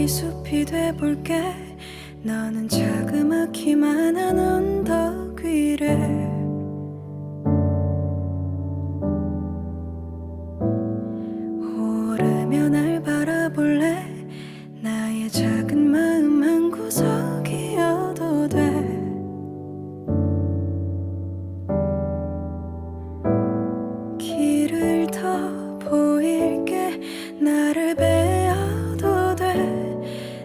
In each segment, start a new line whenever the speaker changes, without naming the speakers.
저기 숲이 돼볼게. 너는 자그맣기만 한 언덕 위를 오르며 날 바라볼래. 나의 작은 마음 한 구석이어도 돼. 길을 더 보일게. 나를 베어도 돼.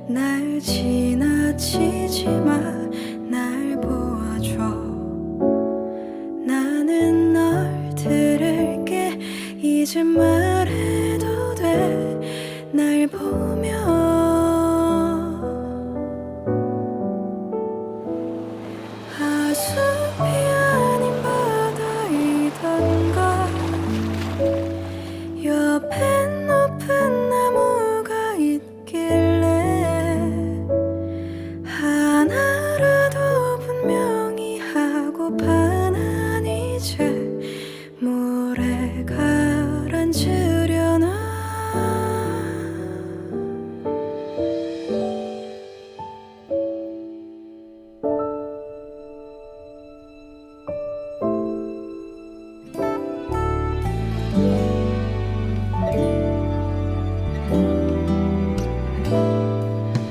날 지나치지 마. 날 보아줘. 나는 널 들을게. 이제 말해도 돼. 날 보며 숲이 아닌 바다이던가. 옆엔 높은 나무가 있길래 하나라도 분명히 하고파. 난 이제 물에 가라앉으려나.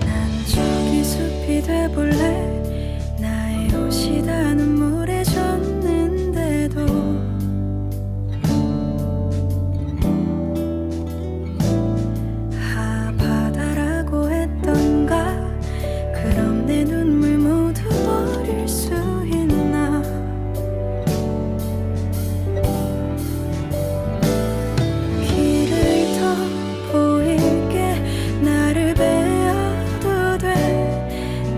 난 저기 숲이 돼볼래. 나의 옷이 다 눈물에 젖는데도 바다라고 했던가. 그럼 내 눈물 모두 버릴 수 있나. 길을 더 보일게. 나를 베어도 돼.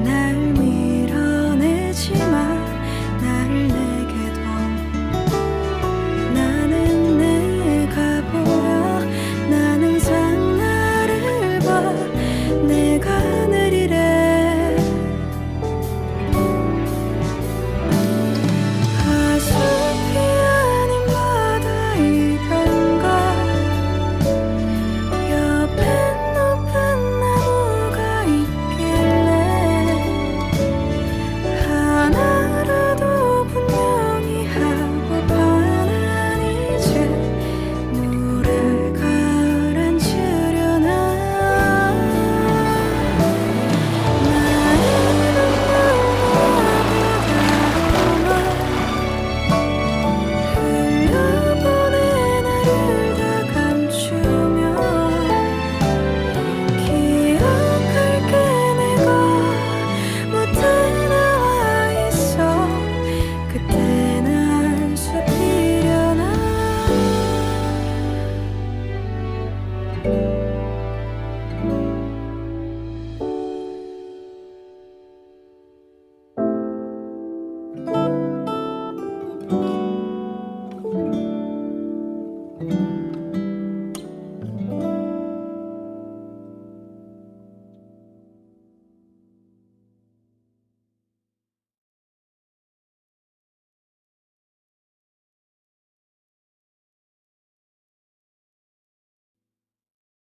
날 밀어내지 마. 나를 내게 둬. 나는 내가 보여. 난 항상 나를 봐. 내가 느리래. 숲이 아닌 바다이던가. 옆엔 높은 나무가 있길래 하나라도 분명히 하고파. 난 이제 물에 가라앉으려나. 나의 눈물을 흘려보내. 나를 다 감추며 기억할게. 내가 못해 나와 있어. 그때 날 숲이려나.